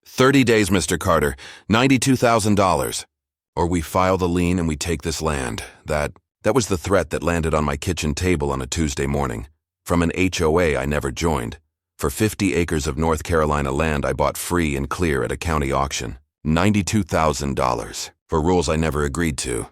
30 days, Mr. Carter, $92,000. Or we file the lien and we take this land. That was the threat that landed on my kitchen table on a Tuesday morning. From an HOA I never joined. For 50 acres of North Carolina land I bought free and clear at a county auction. $92,000. For rules I never agreed to.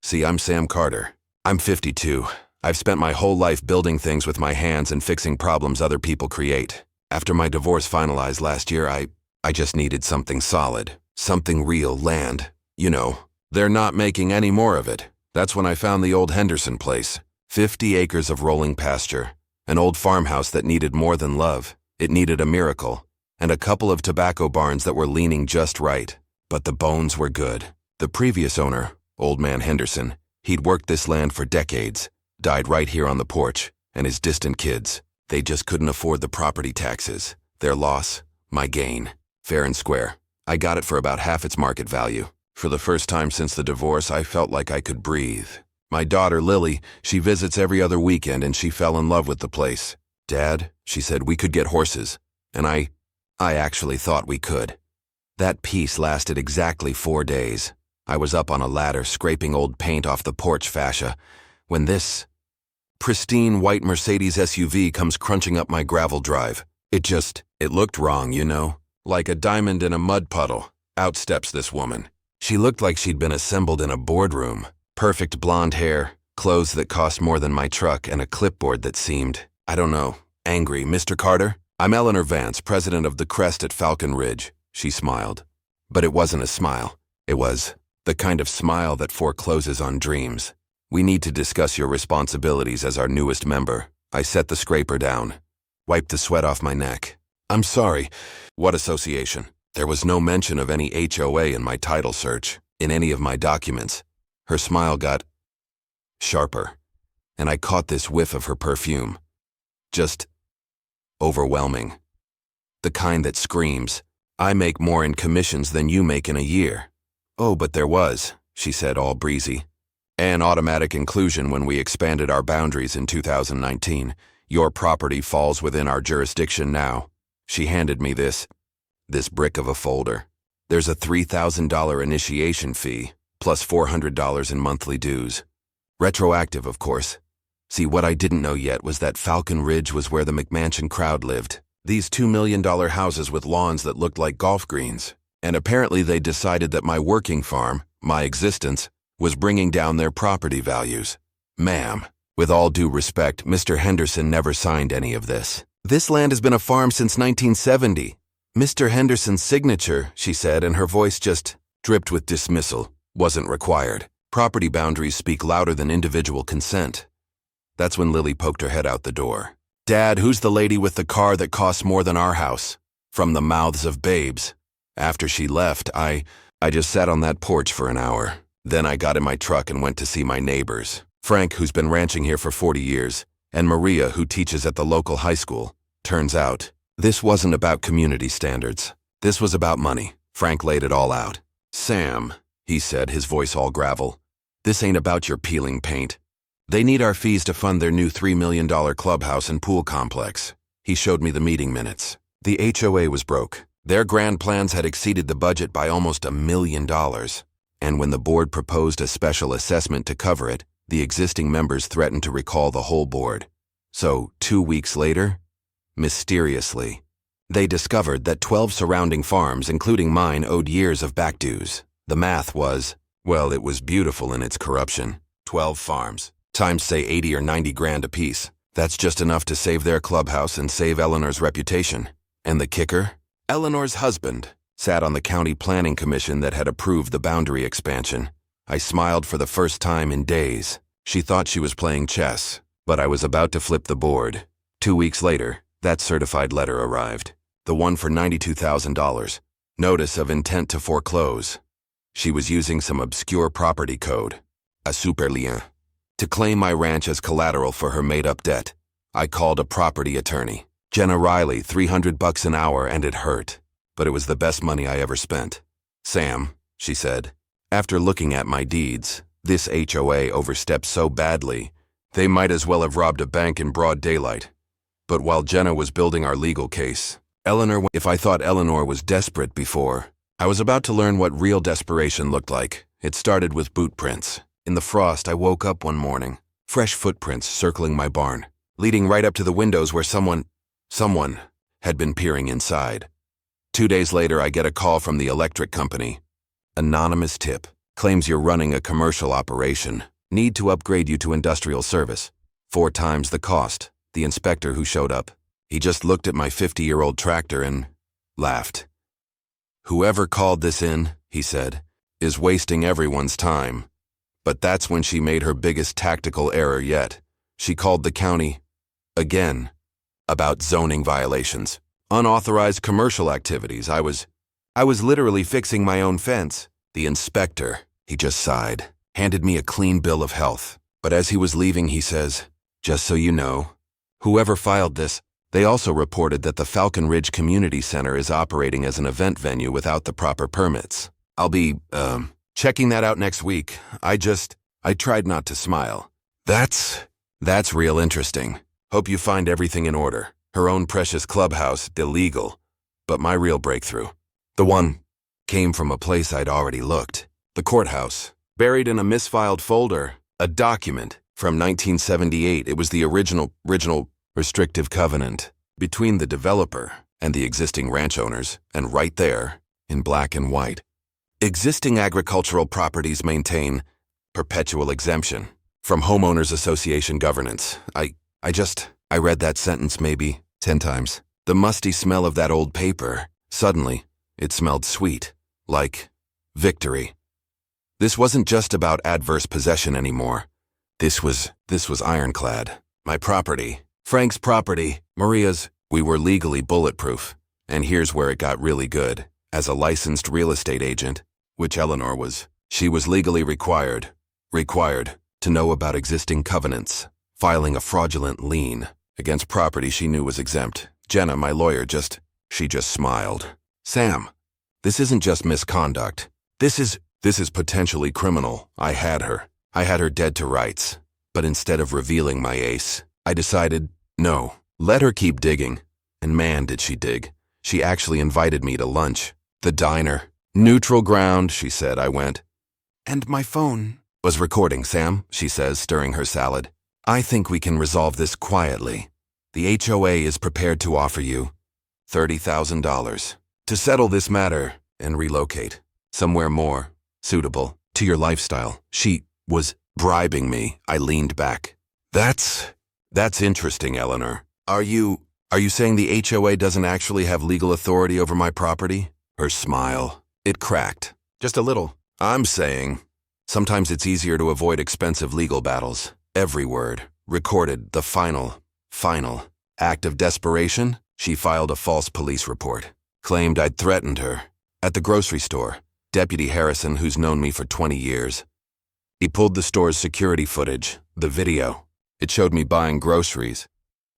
See, I'm Sam Carter. I'm 52. I've spent my whole life building things with my hands and fixing problems other people create. After my divorce finalized last year, I just needed something solid. Something real, land. You know, they're not making any more of it. That's when I found the old Henderson place. 50 acres of rolling pasture. An old farmhouse that needed more than love. It needed a miracle. And a couple of tobacco barns that were leaning just right. But the bones were good. The previous owner, Old Man Henderson, he'd worked this land for decades. Died right here on the porch. And his distant kids. They just couldn't afford the property taxes. Their loss, my gain. Fair and square. I got it for about half its market value. For the first time since the divorce, I felt like I could breathe. My daughter, Lily, she visits every other weekend and she fell in love with the place. Dad, she said we could get horses. And I actually thought we could. That peace lasted exactly 4 days. I was up on a ladder scraping old paint off the porch fascia when this pristine white Mercedes SUV comes crunching up my gravel drive. It looked wrong, you know? Like a diamond in a mud puddle. Out steps this woman. She looked like she'd been assembled in a boardroom. Perfect blonde hair, clothes that cost more than my truck, and a clipboard that seemed, I don't know, angry. Mr. Carter? I'm Eleanor Vance, president of the Crest at Falcon Ridge. She smiled. But it wasn't a smile. It was the kind of smile that forecloses on dreams. We need to discuss your responsibilities as our newest member. I set the scraper down. Wiped the sweat off my neck. I'm sorry. What association? There was no mention of any HOA in my title search, in any of my documents. Her smile got sharper, and I caught this whiff of her perfume. Just overwhelming. The kind that screams, I make more in commissions than you make in a year. Oh, but there was, she said all breezy. An automatic inclusion when we expanded our boundaries in 2019. Your property falls within our jurisdiction now. She handed me this brick of a folder. There's a $3,000 initiation fee, plus $400 in monthly dues. Retroactive, of course. See, what I didn't know yet was that Falcon Ridge was where the McMansion crowd lived. These $2 million houses with lawns that looked like golf greens. And apparently they decided that my working farm, my existence, was bringing down their property values. Ma'am, with all due respect, Mr. Henderson never signed any of this. This land has been a farm since 1970. Mr. Henderson's signature, she said, and her voice just dripped with dismissal, wasn't required. Property boundaries speak louder than individual consent. That's when Lily poked her head out the door. Dad, who's the lady with the car that costs more than our house? From the mouths of babes. After she left, I just sat on that porch for an hour. Then I got in my truck and went to see my neighbors. Frank, who's been ranching here for 40 years, and Maria, who teaches at the local high school. Turns out, this wasn't about community standards. This was about money. Frank laid it all out. Sam, he said, his voice all gravel, this ain't about your peeling paint. They need our fees to fund their new $3 million clubhouse and pool complex. He showed me the meeting minutes. The HOA was broke. Their grand plans had exceeded the budget by almost $1 million. And when the board proposed a special assessment to cover it, the existing members threatened to recall the whole board. So, 2 weeks later, mysteriously, they discovered that 12 surrounding farms, including mine, owed years of back dues. The math was, well, it was beautiful in its corruption. 12 farms, times say 80 or 90 grand apiece. That's just enough to save their clubhouse and save Eleanor's reputation. And the kicker? Eleanor's husband sat on the county planning commission that had approved the boundary expansion. I smiled for the first time in days. She thought she was playing chess, but I was about to flip the board. 2 weeks later, that certified letter arrived. The one for $92,000. Notice of intent to foreclose. She was using some obscure property code, a superlien, to claim my ranch as collateral for her made-up debt. I called a property attorney. Jenna Riley, $300 an hour, and it hurt. But it was the best money I ever spent. Sam, she said, after looking at my deeds, this HOA overstepped so badly, they might as well have robbed a bank in broad daylight. But while Jenna was building our legal case, If I thought Eleanor was desperate before, I was about to learn what real desperation looked like. It started with boot prints. In the frost, I woke up one morning, fresh footprints circling my barn, leading right up to the windows where someone had been peering inside. 2 days later, I get a call from the electric company. Anonymous tip. Claims you're running a commercial operation. Need to upgrade you to industrial service. 4 times the cost. The inspector who showed up. He just looked at my 50-year-old tractor and laughed. Whoever called this in, he said, is wasting everyone's time. But that's when she made her biggest tactical error yet. She called the county, again, about zoning violations. Unauthorized commercial activities. I was literally fixing my own fence. The inspector, he just sighed, handed me a clean bill of health. But as he was leaving, he says, just so you know, whoever filed this, they also reported that the Falcon Ridge Community Center is operating as an event venue without the proper permits. I'll be, checking that out next week. I tried not to smile. That's real interesting. Hope you find everything in order. Her own precious clubhouse, illegal. But my real breakthrough, the one, came from a place I'd already looked. The courthouse. Buried in a misfiled folder, a document from 1978. It was the original restrictive covenant between the developer and the existing ranch owners, and right there, in black and white, existing agricultural properties maintain perpetual exemption from homeowners association governance. I read that sentence maybe 10 times. The musty smell of that old paper, suddenly, it smelled sweet, like victory. This wasn't just about adverse possession anymore. This was ironclad. My property, Frank's property, Maria's, we were legally bulletproof. And here's where it got really good. As a licensed real estate agent, which Eleanor was, she was legally required to know about existing covenants, filing a fraudulent lien against property she knew was exempt. Jenna, my lawyer, she just smiled. Sam, this isn't just misconduct. This is potentially criminal. I had her dead to rights. But instead of revealing my ace, I decided, no, let her keep digging. And man, did she dig. She actually invited me to lunch. The diner. Neutral ground, she said. I went. And my phone was recording, Sam, she says, stirring her salad. I think we can resolve this quietly. The HOA is prepared to offer you $30,000 to settle this matter and relocate somewhere more suitable to your lifestyle. She was bribing me. I leaned back. That's interesting, Eleanor. Are you saying the HOA doesn't actually have legal authority over my property? Her smile, it cracked. Just a little. I'm saying sometimes it's easier to avoid expensive legal battles. Every word, recorded, the final act of desperation. She filed a false police report. Claimed I'd threatened her. At the grocery store, Deputy Harrison, who's known me for 20 years, he pulled the store's security footage, the video. It showed me buying groceries,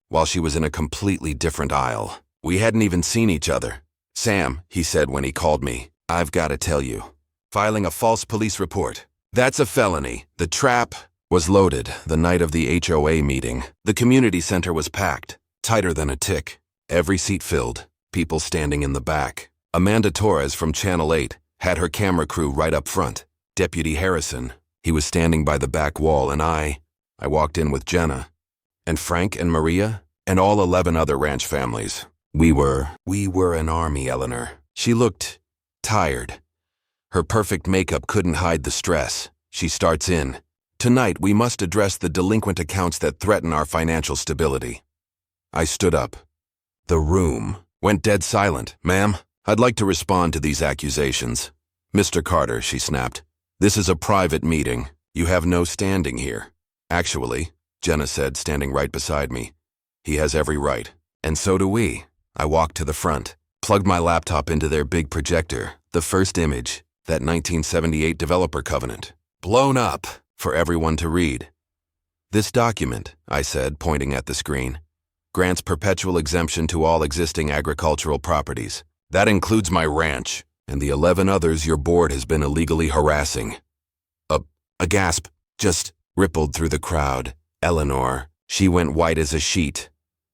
while she was in a completely different aisle. We hadn't even seen each other. Sam, he said when he called me, I've got to tell you, filing a false police report, that's a felony. The trap was loaded the night of the HOA meeting. The community center was packed, tighter than a tick. Every seat filled, people standing in the back. Amanda Torres from Channel 8 had her camera crew right up front. Deputy Harrison, he was standing by the back wall, and I walked in with Jenna, and Frank and Maria, and all 11 other ranch families. We were an army, Eleanor. She looked tired. Her perfect makeup couldn't hide the stress. She starts in. Tonight, we must address the delinquent accounts that threaten our financial stability. I stood up. The room went dead silent. Ma'am, I'd like to respond to these accusations. Mr. Carter, she snapped. This is a private meeting. You have no standing here. Actually, Jenna said, standing right beside me, he has every right. And so do we. I walked to the front, plugged my laptop into their big projector. The first image, that 1978 developer covenant, blown up for everyone to read. This document, I said, pointing at the screen, grants perpetual exemption to all existing agricultural properties. That includes my ranch and the 11 others your board has been illegally harassing. A gasp just rippled through the crowd. Eleanor, she went white as a sheet.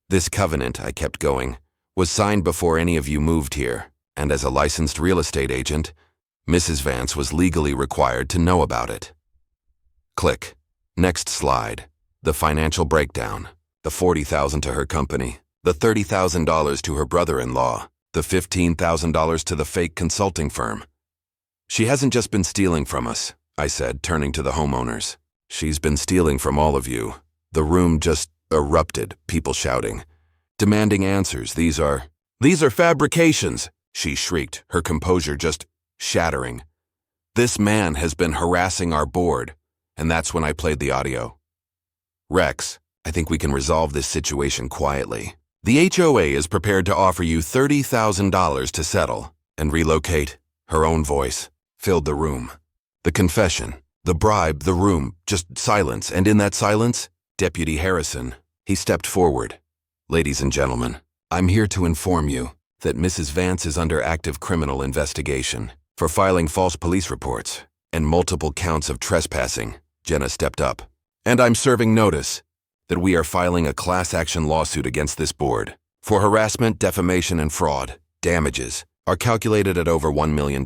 This covenant, I kept going, was signed before any of you moved here, and as a licensed real estate agent, Mrs. Vance was legally required to know about it. Click. Next slide. The financial breakdown. The $40,000 to her company. The $30,000 to her brother-in-law. The $15,000 to the fake consulting firm. She hasn't just been stealing from us, I said, turning to the homeowners. She's been stealing from all of you. The room just erupted, people shouting, demanding answers. These are fabrications, she shrieked, her composure just shattering. This man has been harassing our board, and that's when I played the audio. Rex, I think we can resolve this situation quietly. The HOA is prepared to offer you $30,000 to settle and relocate. Her own voice filled the room. The confession, the bribe, the room, just silence, and in that silence, Deputy Harrison, he stepped forward. Ladies and gentlemen, I'm here to inform you that Mrs. Vance is under active criminal investigation for filing false police reports and multiple counts of trespassing. Jenna stepped up. And I'm serving notice that we are filing a class action lawsuit against this board for harassment, defamation, and fraud. Damages are calculated at over $1 million.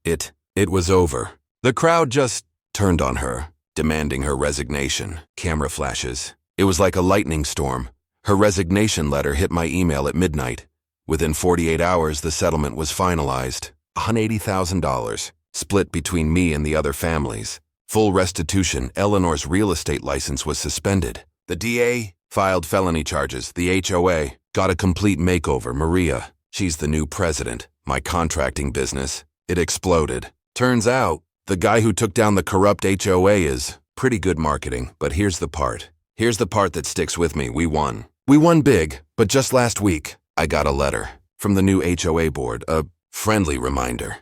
It was over. The crowd just turned on her, demanding her resignation. Camera flashes. It was like a lightning storm. Her resignation letter hit my email at midnight. Within 48 hours, the settlement was finalized. $180,000, split between me and the other families. Full restitution. Eleanor's real estate license was suspended. The DA filed felony charges. The HOA got a complete makeover. Maria, she's the new president. My contracting business, it exploded. Turns out, the guy who took down the corrupt HOA is pretty good marketing, but here's the part. Here's the part that sticks with me. We won. We won big, but just last week, I got a letter from the new HOA board, a friendly reminder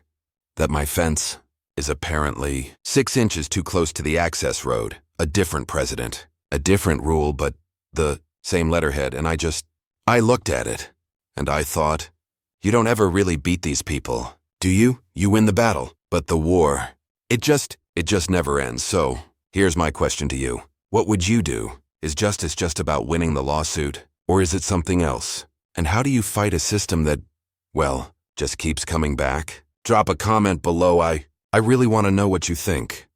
that my fence is apparently 6 inches too close to the access road. A different president, a different rule, but the same letterhead, and I looked at it, and I thought, you don't ever really beat these people, do you? You win the battle, but the war, it just never ends. So, here's my question to you. What would you do? Is justice just about winning the lawsuit, or is it something else? And how do you fight a system that, well, just keeps coming back? Drop a comment below. I really want to know what you think.